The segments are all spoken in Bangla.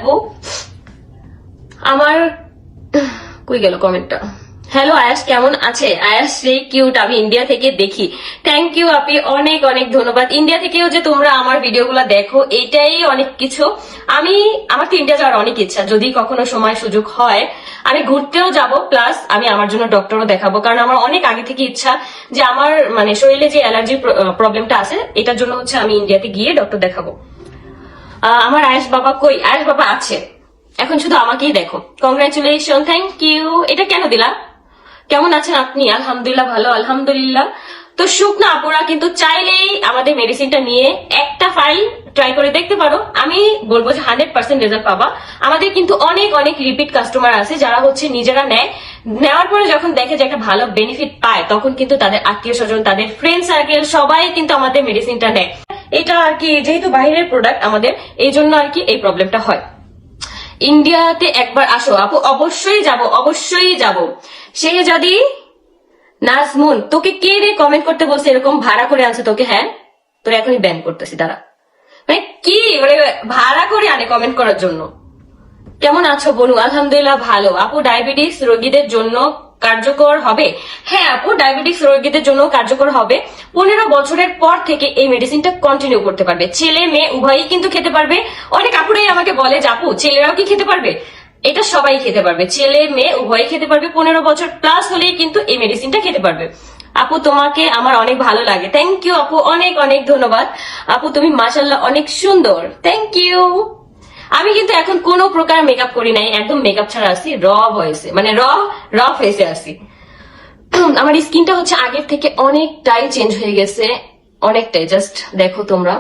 আপু আমার কই গেল কমেন্টটা। হ্যালো আয়াস, কেমন আছে? আয়াস রে কিউট, আমি ইন্ডিয়া থেকে দেখি। থ্যাংক ইউ আপি, অনেক অনেক ধন্যবাদ। ইন্ডিয়া থেকেও যে তোমরা আমার ভিডিওগুলো দেখো এটাই অনেক কিছু। আমার তো ইন্ডিয়া যাওয়ার অনেক ইচ্ছা, যদি কখনো সময় সুযোগ হয় আমি ঘুরতেও যাব, প্লাস আমি আমার জন্য ডক্টরও দেখাবো, কারণ আমার অনেক আগে থেকে ইচ্ছা যে আমার মানে শরীরে যে অ্যালার্জি প্রবলেমটা আছে এটার জন্য হচ্ছে আমি ইন্ডিয়াতে গিয়ে ডক্টর দেখাবো। আমার আয়াস বাবা কই? আয়াস বাবা আছে, এখন শুধু আমাকেই দেখো। Congratulation, thank you. এটা কেন দিলা? কেমন আছেন আপনি? আলহামদুলিল্লাহ ভালো, আলহামদুলিল্লাহ। তো শুকনা আপুরা কিন্তু চাইলেই আমাদের মেডিসিনটা নিয়ে একটা ফাইল ট্রাই করে দেখতে পারো। আমি বলবো যে 100% রেজাল্ট পাবা। আমাদের কিন্তু অনেক অনেক রিপিট কাস্টমার আছে যারা হচ্ছে নিজেরা নেয়, নেওয়ার পরে যখন দেখে যে একটা ভালো বেনিফিট পায় তখন কিন্তু তাদের আত্মীয় স্বজন, তাদের ফ্রেন্ড সার্কেল সবাই কিন্তু আমাদের মেডিসিনটা নেয়। এটা আর কি যেহেতু বাইরের প্রোডাক্ট আমাদের, এই জন্য আর কি এই প্রবলেমটা হয়। ইন্ডিয়াতে একবার আসো আপু, অবশ্যই যাব, অবশ্যই যাব। সে যদি নাজমুন, তোকে কে রে কমেন্ট করতে বলছে এরকম ভাড়া করে আনছে তোকে? হ্যাঁ তোর এখনই ব্যান করতেছি দাঁড়া। মানে কি মানে ভাড়া করে আনে কমেন্ট করার জন্য? কেমন আছো বনু? আলহামদুলিল্লাহ ভালো। আপু ডায়াবেটিস রোগীদের জন্য কার্যকর হবে? হ্যাঁ আপু, ডায়াবেটিস রোগীদের জন্য কার্যকর হবে। 15 বছরের পর থেকে এই মেডিসিনটা কন্টিনিউ করতে পারবে, ছেলে মেয়ে উভয়ই কিন্তু খেতে পারবে। অনেক আপুরাই আমাকে বলে যে আপু ছেলেরাও কি খেতে পারবে? এটা সবাই খেতে পারবে, ছেলে মেয়ে উভয়ই খেতে পারবে। 15 বছর প্লাস হলেই কিন্তু এই মেডিসিনটা খেতে পারবে। আপু তোমাকে আমার অনেক ভালো লাগে। থ্যাংক ইউ আপু, অনেক অনেক ধন্যবাদ। আপু তুমি মাশাআল্লাহ অনেক সুন্দর, থ্যাংক ইউ। আমি কিন্তু এখন কোনো প্রকার মেকআপ করি নাই, একদম মেকআপ ছাড়া আছি, র ভয়েসে মানে র ফেসে আছি। আমার স্কিনটা হচ্ছে আগের থেকে অনেকটাই চেঞ্জ হয়ে গেছে, অনেকটাই। জাস্ট দেখো তোমরা,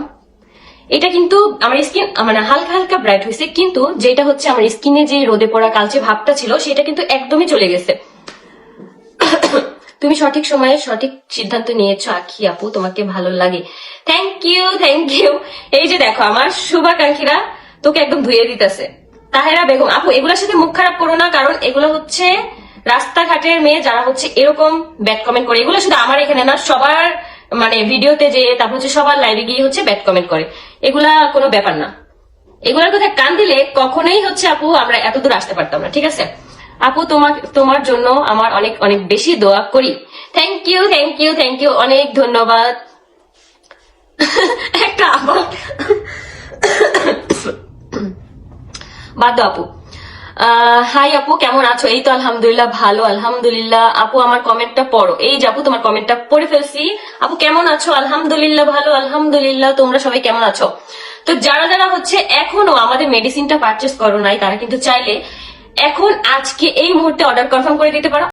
এটা কিন্তু আমার স্কিন মানে হালকা হালকা ব্রাইট হয়েছে, কিন্তু যেটা হচ্ছে আমার স্কিনে যে রোদে পড়া কালচে ভাবটা ছিল সেটা কিন্তু একদমই চলে গেছে। তুমি সঠিক সময়ে সঠিক সিদ্ধান্ত নিয়েছো আখি আপু, তোমাকে ভালো লাগে। Thank you, thank you. এই যে দেখো আমার শুভাকাঙ্ক্ষীরা তোকে একদম ধুয়ে দিতেছে। তাহেরা বেগম আপু, এগুলোর সাথে মুখ খারাপ করো না, কারণ এগুলো হচ্ছে রাস্তাঘাটের মেয়ে যারা হচ্ছে এরকম ব্যাড কমেন্ট করে। এগুলো শুধু আমার এখানে না, সবার মানে ভিডিওতে যে তারপর হচ্ছে সবার লাইভে গিয়ে হচ্ছে ব্যাড কমেন্ট করে। এগুলা কোনো ব্যাপার না, এগুলোর কথা কান দিলে কখনোই হচ্ছে আপু আমরা এত দূর আসতে পারতাম না, ঠিক আছে? আপু তোমার জন্য আমার অনেক অনেক বেশি দোয়া করি। Thank you, thank you, thank you, অনেক ধন্যবাদ। একটা আবার বাদ দাও আপু। হাই আপু, কেমন আছো? এই তো আলহামদুলিল্লাহ ভালো, আলহামদুলিল্লাহ। আপু আমার কমেন্টটা পড়ো। এই যে আপু তোমার কমেন্টটা পড়ে ফেলছি। আপু কেমন আছো? আলহামদুলিল্লাহ ভালো, আলহামদুলিল্লাহ। তোমরা সবাই কেমন আছো? তো যারা যারা হচ্ছে এখনো আমাদের মেডিসিনটা পারচেস করো নাই তারা কিন্তু চাইলে এখন আজকে এই মুহূর্তে অর্ডার কনফার্ম করে দিতে পারো।